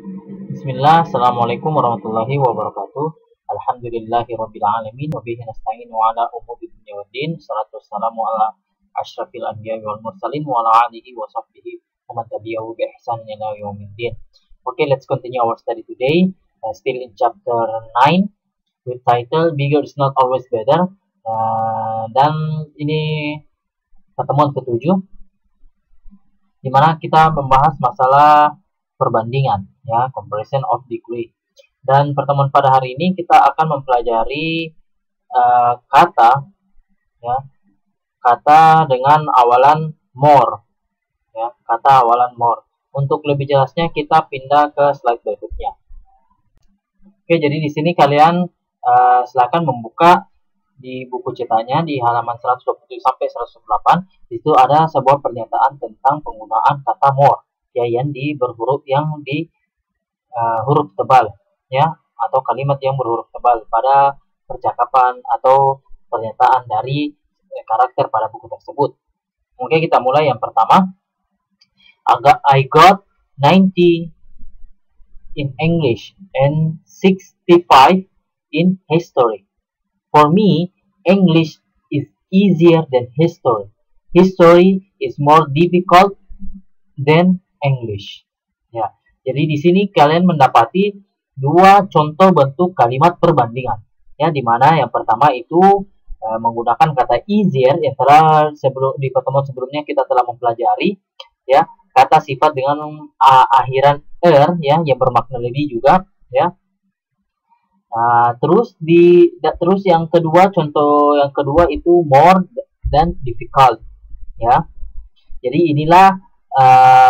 Bismillah, Assalamualaikum warahmatullahi wabarakatuh. Alhamdulillahirabbil alamin wa bihi nasta'inu ala umuri dunya waddin. Salatu wassalamu ala asyrafil anbiya'i wal mursalin wa ala alihi wa sahbihi wa man tabi'ahu bi ihsan ila yaumiddin. Okay, let's continue our study today. Still in chapter 9 with title Bigger is not always better. Dan ini pertemuan ke-7 di mana kita membahas masalah perbandingan, ya, comparison of degree. Dan pertemuan pada hari ini kita akan mempelajari kata, ya, kata dengan awalan more, ya, kata awalan more. Untuk lebih jelasnya kita pindah ke slide berikutnya. Oke, jadi di sini kalian silakan membuka di buku cetaknya di halaman 127 sampai 108. Itu ada sebuah pernyataan tentang penggunaan kata more, ya, yang berhuruf huruf tebal, ya, atau kalimat yang berhuruf tebal pada percakapan atau pernyataan dari karakter pada buku tersebut. Oke, kita mulai yang pertama. I got 90 in English and 65 in history. For me, English is easier than history. History is more difficult than English. Ya, jadi di sini kalian mendapati dua contoh bentuk kalimat perbandingan. Ya, di mana yang pertama itu menggunakan kata easier yang telah di pertemuan sebelumnya kita telah mempelajari, ya, kata sifat dengan akhiran ya, yang bermakna lebih juga, ya. Terus yang kedua, contoh yang kedua itu more dan difficult, ya. Jadi inilah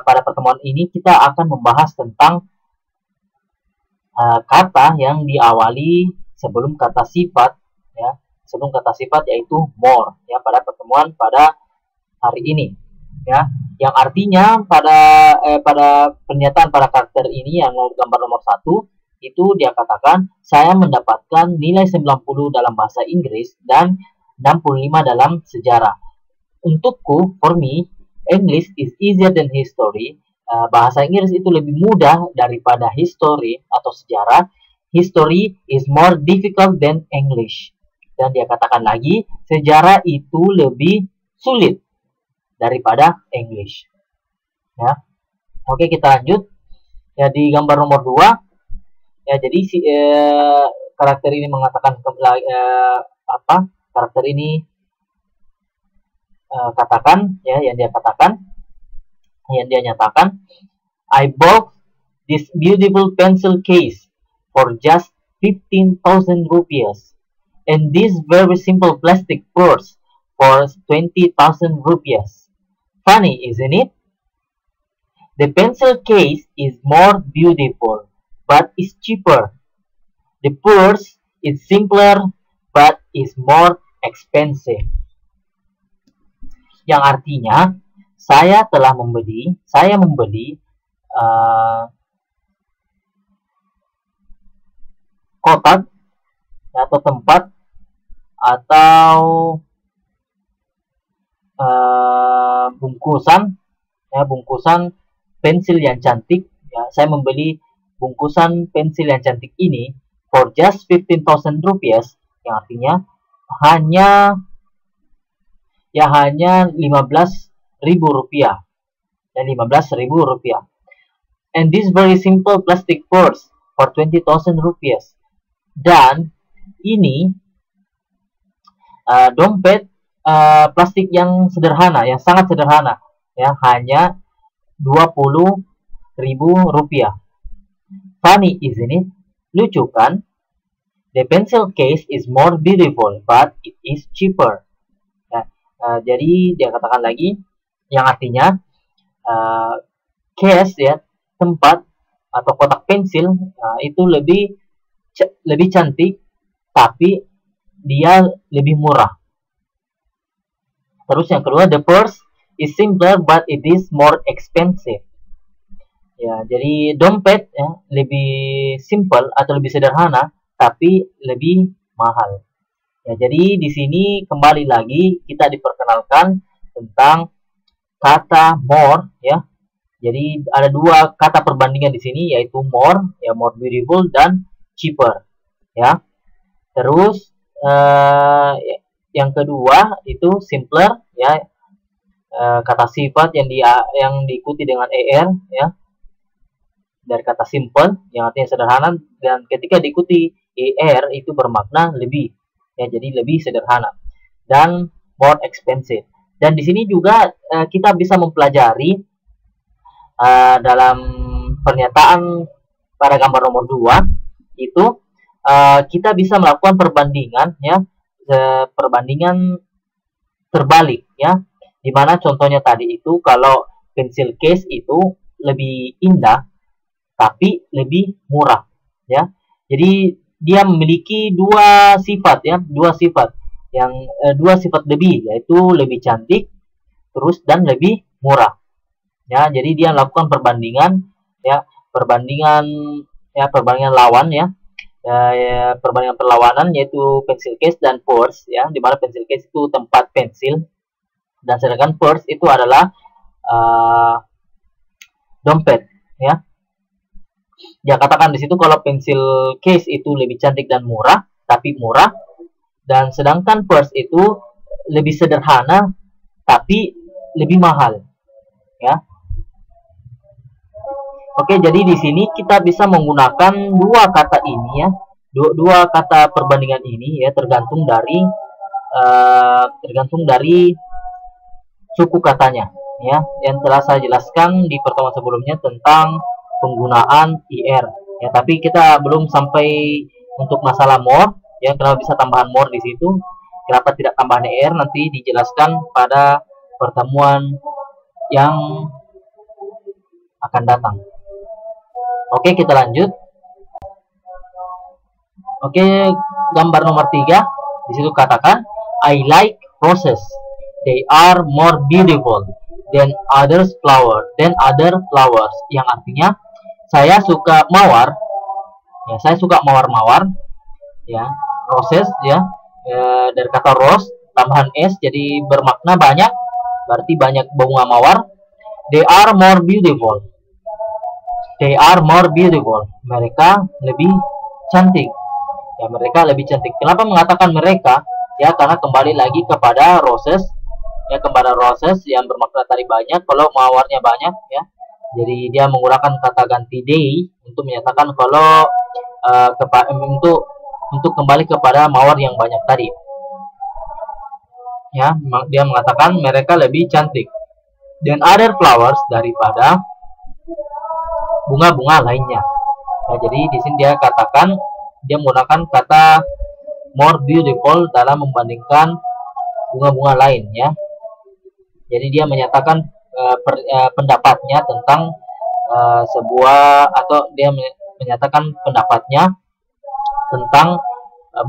pada pertemuan ini kita akan membahas tentang kata yang diawali sebelum kata sifat, ya, sebelum kata sifat yaitu more, ya, pada pertemuan pada hari ini, ya, yang artinya pada pernyataan pada karakter ini yang gambar nomor 1 itu dia katakan saya mendapatkan nilai 90 dalam bahasa Inggris dan 65 dalam sejarah. Untukku, for me, English is easier than history. Bahasa Inggris itu lebih mudah daripada history atau sejarah. History is more difficult than English. Dan dia katakan lagi, sejarah itu lebih sulit daripada English. Ya. Oke, kita lanjut. Ya, di gambar nomor 2, ya, jadi karakter ini mengatakan karakter ini katakan, ya, yang dia nyatakan, I bought this beautiful pencil case for just 15,000 rupiahs and this very simple plastic purse for 20,000 rupiahs. Funny, isn't it? The pencil case is more beautiful but is cheaper. The purse is simpler but is more expensive. Yang artinya saya membeli kotak atau tempat atau bungkusan pensil yang cantik, ya, saya membeli bungkusan pensil yang cantik ini for just 15,000 rupiah, yang artinya hanya 15.000 rupiah, dan 15.000 rupiah. And this very simple plastic purse for 20,000 rupiah. Dan ini dompet plastik yang sederhana, yang sangat sederhana, ya, hanya 20.000 rupiah. Funny, isn't it? Lucu kan? The pencil case is more beautiful, but it is cheaper. Ya, jadi dia katakan lagi, yang artinya case, ya, tempat atau kotak pensil itu lebih cantik, tapi dia lebih murah. Terus yang kedua, the purse is simpler, but it is more expensive. Ya, jadi dompet, ya, lebih simple atau lebih sederhana, tapi lebih mahal. Ya, jadi di sini kembali lagi kita diperkenalkan tentang kata more, ya, Jadi ada dua kata perbandingan di sini, yaitu more, ya, more beautiful, dan cheaper, ya. Terus yang kedua itu simpler, ya, kata sifat yang diikuti dengan er, ya, dari kata simple yang artinya sederhana, dan ketika diikuti er itu bermakna lebih, ya, jadi lebih sederhana. Dan more expensive. Dan di sini juga kita bisa mempelajari dalam pernyataan pada gambar nomor 2 itu kita bisa melakukan perbandingan, ya, perbandingan terbalik, ya, dimana contohnya tadi itu kalau pensil case itu lebih indah tapi lebih murah, ya. Jadi dia memiliki dua sifat, ya, dua sifat lebih, yaitu lebih cantik terus dan lebih murah, ya. Jadi dia melakukan perbandingan, ya, perbandingan lawan, ya, perbandingan perlawanan, yaitu pencil case dan purse, ya, di mana pencil case itu tempat pensil dan sedangkan purse itu adalah dompet, ya. Ya, katakan di situ kalau pensil case itu lebih cantik dan murah, tapi murah, dan sedangkan purse itu lebih sederhana tapi lebih mahal, ya. Oke, jadi di sini kita bisa menggunakan dua kata ini, ya, dua kata perbandingan ini, ya, tergantung dari suku katanya, ya, yang telah saya jelaskan di pertemuan sebelumnya tentang penggunaan ir, ya. Tapi kita belum sampai untuk masalah more, ya, kenapa bisa tambahan more di situ, kenapa tidak tambahan ir, nanti dijelaskan pada pertemuan yang akan datang. Oke, kita lanjut. Oke, gambar nomor 3. Di situ katakan, I like roses. They are more beautiful than other flowers. Yang artinya, saya suka mawar. Ya, saya suka mawar-mawar. Ya, roses, ya, dari kata rose tambahan s, jadi bermakna banyak. Berarti banyak bunga mawar. They are more beautiful. They are more beautiful. Mereka lebih cantik. Ya, mereka lebih cantik. Kenapa mengatakan mereka? Ya, karena kembali lagi kepada roses. Ya, kepada roses yang bermakna tadi banyak. Kalau mawarnya banyak, ya. Jadi dia menggunakan kata ganti they untuk menyatakan kalau untuk kembali kepada mawar yang banyak tadi. Ya, dia mengatakan mereka lebih cantik. Dan other flowers, daripada bunga-bunga lainnya. Ya, jadi di sini dia katakan, dia menggunakan kata more beautiful dalam membandingkan bunga-bunga lain, ya. Jadi dia menyatakan pendapatnya tentang atau dia menyatakan pendapatnya tentang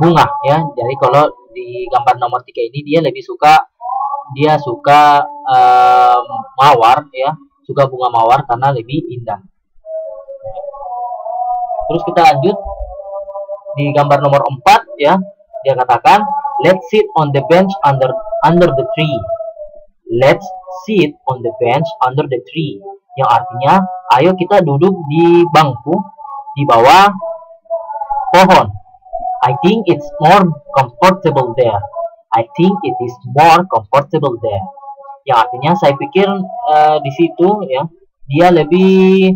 bunga, ya. Jadi kalau di gambar nomor 3 ini dia suka mawar, ya, suka bunga mawar karena lebih indah. Terus kita lanjut di gambar nomor 4, ya. Dia katakan, let's sit on the bench under the tree. Let's sit on the bench under the tree. Yang artinya, ayo kita duduk di bangku di bawah pohon. I think it's more comfortable there. I think it is more comfortable there. Yang artinya, saya pikir di situ, ya, dia lebih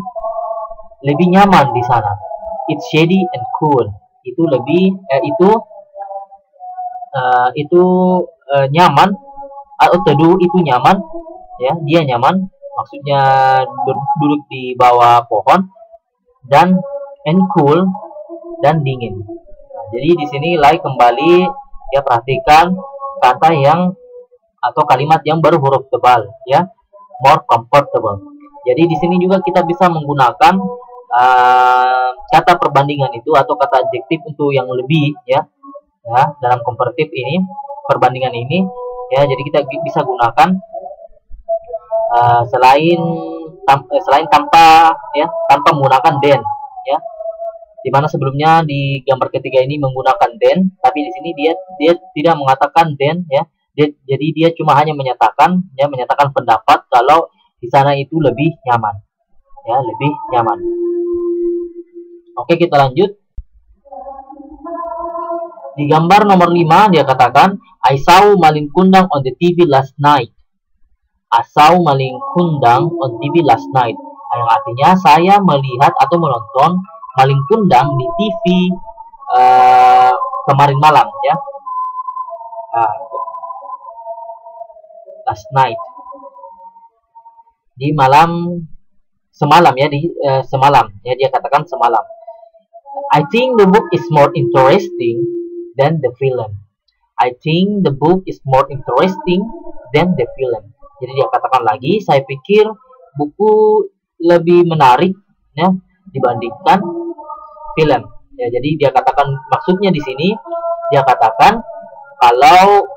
nyaman di sana. It's shady and cool. Itu lebih nyaman, atau teduh itu nyaman, ya, dia nyaman, maksudnya duduk di bawah pohon, dan and cool, dan dingin. Nah, jadi di sini kembali, ya, perhatikan kata atau kalimat yang berhuruf tebal, ya, more comfortable. Jadi di sini juga kita bisa menggunakan kata perbandingan itu atau kata adjektif untuk yang lebih, ya, dalam komparatif ini, perbandingan ini, ya. Jadi kita bisa gunakan selain tanpa menggunakan then, ya. Dimana sebelumnya di gambar ketiga ini menggunakan then, tapi di sini dia tidak mengatakan then, ya. Jadi dia cuma hanya menyatakan pendapat kalau di sana itu lebih nyaman. ya, lebih nyaman. Oke, kita lanjut. Di gambar nomor 5 dia katakan, I saw Malin Kundang on the TV last night. I saw Malin Kundang on TV last night. Yang artinya saya melihat atau menonton Malin Kundang di TV kemarin malam, ya. Last night. Di malam semalam, ya, semalam, ya, dia katakan semalam. I think the book is more interesting than the film. I think the book is more interesting than the film. Jadi dia katakan lagi, saya pikir buku lebih menarik, ya, dibandingkan film. Ya, jadi dia katakan, maksudnya di sini dia katakan kalau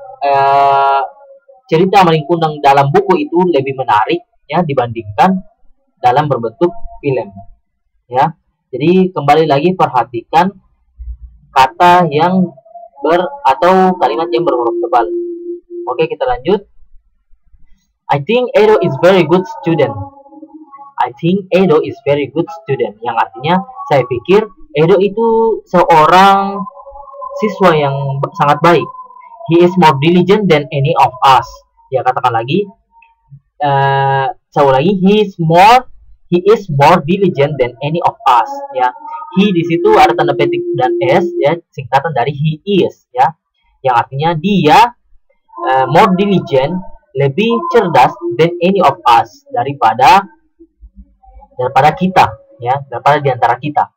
cerita Malin Kundang dalam buku itu lebih menarik, ya, dibandingkan dalam berbentuk film, ya. Jadi kembali lagi perhatikan kata yang atau kalimat yang berhuruf tebal. Oke, kita lanjut. I think Edo is very good student. I think Edo is very good student. Yang artinya saya pikir Edo itu seorang siswa yang sangat baik. He is more diligent than any of us. Ya, katakan lagi. Saya ulangi. He is more diligent than any of us, ya. He di situ ada tanda petik dan s, ya, singkatan dari he is, ya, yang artinya dia more diligent, lebih cerdas than any of us, daripada kita, ya, daripada diantara kita.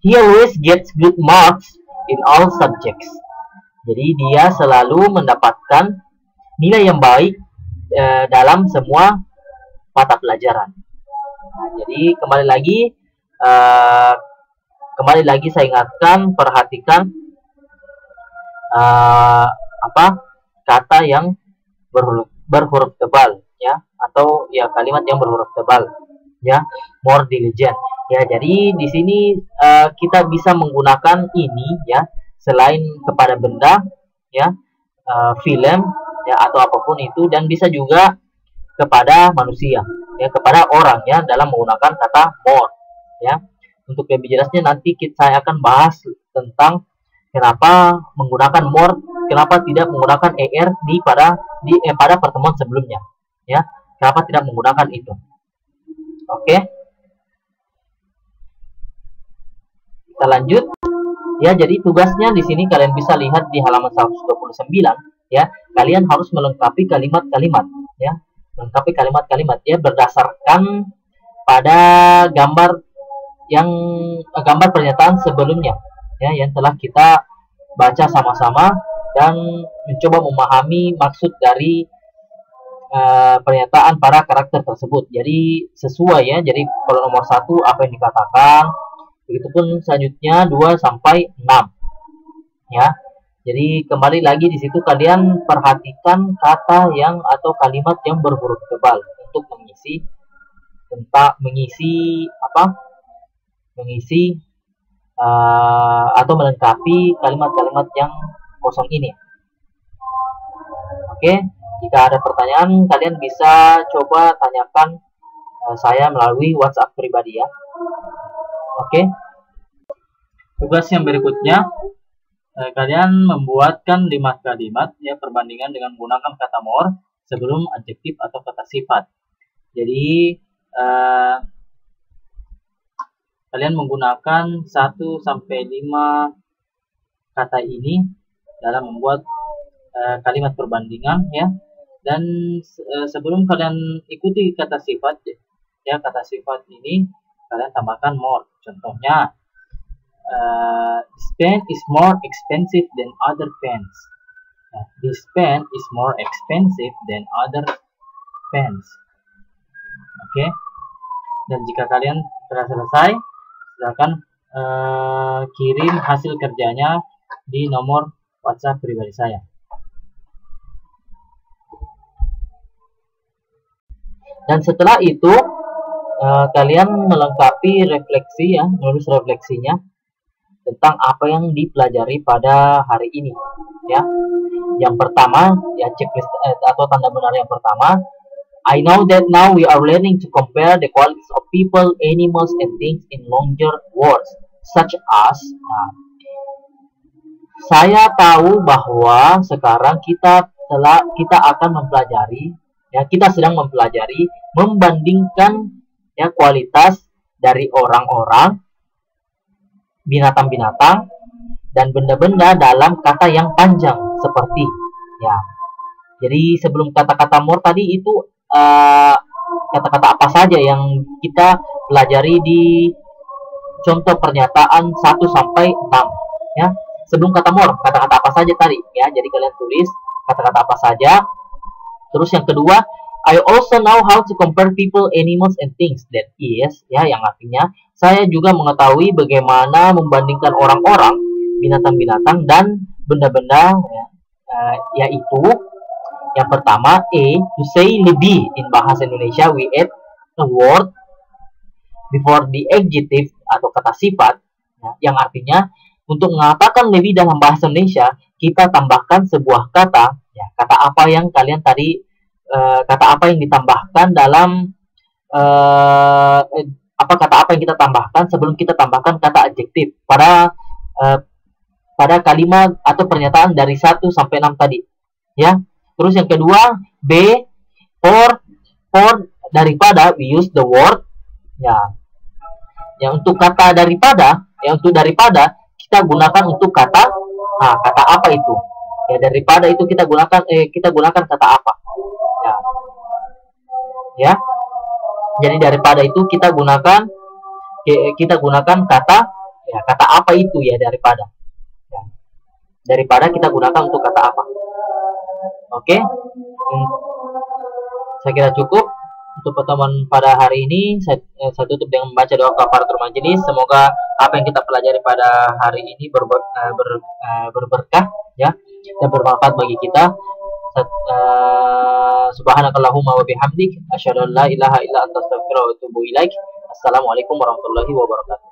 He always gets good marks in all subjects. Jadi dia selalu mendapatkan nilai yang baik dalam semua mata pelajaran. Nah, jadi kembali lagi saya ingatkan, perhatikan kata yang berhuruf tebal, ya, atau ya kalimat yang berhuruf tebal, ya, more diligent, ya. Jadi di sini kita bisa menggunakan ini, ya, selain kepada benda, ya, film, ya, atau apapun itu, dan bisa juga kepada manusia, ya, kepada orang, ya, dalam menggunakan kata more, ya. Untuk lebih jelasnya nanti saya akan bahas tentang kenapa menggunakan more, kenapa tidak menggunakan er pada pertemuan sebelumnya, ya, kenapa tidak menggunakan itu. Oke, kita lanjut, ya. Jadi tugasnya di sini kalian bisa lihat di halaman 129, ya. Kalian harus melengkapi kalimat-kalimat, ya, melengkapi kalimat-kalimat, ya, berdasarkan pada gambar pernyataan sebelumnya, ya, yang telah kita baca sama-sama dan mencoba memahami maksud dari pernyataan para karakter tersebut. Jadi sesuai, ya. Jadi kalau nomor 1 apa yang dikatakan, begitupun selanjutnya 2 sampai 6, ya. Jadi kembali lagi di situ kalian perhatikan kata yang atau kalimat yang berhuruf tebal untuk mengisi atau melengkapi kalimat-kalimat yang kosong ini. Oke, jika ada pertanyaan kalian bisa coba tanyakan saya melalui WhatsApp pribadi, ya. Oke. Tugas yang berikutnya, kalian membuatkan 5 kalimat, ya, perbandingan dengan menggunakan kata more sebelum adjektif atau kata sifat. Jadi kalian menggunakan 1 sampai 5 kata ini dalam membuat kalimat perbandingan, ya. Dan sebelum kalian ikuti kata sifat, ya, kata sifat ini kalian tambahkan more. Contohnya, this pen is more expensive than other pens. Nah, this pen is more expensive than other pens. Oke. Dan jika kalian sudah selesai, silakan kirim hasil kerjanya di nomor WhatsApp pribadi saya. Dan setelah itu kalian melengkapi refleksi, ya, menulis refleksinya tentang apa yang dipelajari pada hari ini, ya. Yang pertama, ya, checklist atau tanda benar yang pertama, I know that now we are learning to compare the qualities of people, animals, and things in longer words, such as. Nah, saya tahu bahwa sekarang kita akan mempelajari, ya kita sedang mempelajari membandingkan ya kualitas dari orang-orang, binatang-binatang, dan benda-benda dalam kata yang panjang seperti ya. Jadi sebelum kata-kata more tadi itu kata-kata apa saja yang kita pelajari di contoh pernyataan 1 sampai 6 ya. Sebelum kata more, kata-kata apa saja tadi ya. Jadi kalian tulis kata-kata apa saja. Terus yang kedua, I also know how to compare people, animals, and things. That is ya, yang artinya saya juga mengetahui bagaimana membandingkan orang-orang, binatang-binatang, dan benda-benda ya. Yaitu yang pertama, to say lebih. In bahasa Indonesia we add a word before the adjective atau kata sifat ya, yang artinya untuk mengatakan lebih dalam bahasa Indonesia kita tambahkan sebuah kata ya, kata apa yang kalian tadi kata apa yang ditambahkan dalam kata apa yang kita tambahkan sebelum kita tambahkan kata adjektif pada kalimat atau pernyataan dari 1 sampai 6 tadi ya. Terus yang kedua, B, for daripada, we use the word ya. Yang untuk kata daripada, kita gunakan untuk kata apa itu? Ya, daripada itu kita gunakan kata apa? Ya. Ya. Jadi daripada itu kita gunakan kata ya, kata apa itu ya daripada. Ya. Daripada kita gunakan untuk kata apa? Oke. Saya kira cukup untuk pertemuan pada hari ini. Saya tutup dengan membaca doa kafaratul majelis. Semoga apa yang kita pelajari pada hari ini berberkah ya dan bermanfaat bagi kita. Subhanakallahumma wa bihamdik asyhadu an la ilaha illa anta astaghfiruka wa atubu ilaik. Assalamualaikum warahmatullahi wabarakatuh.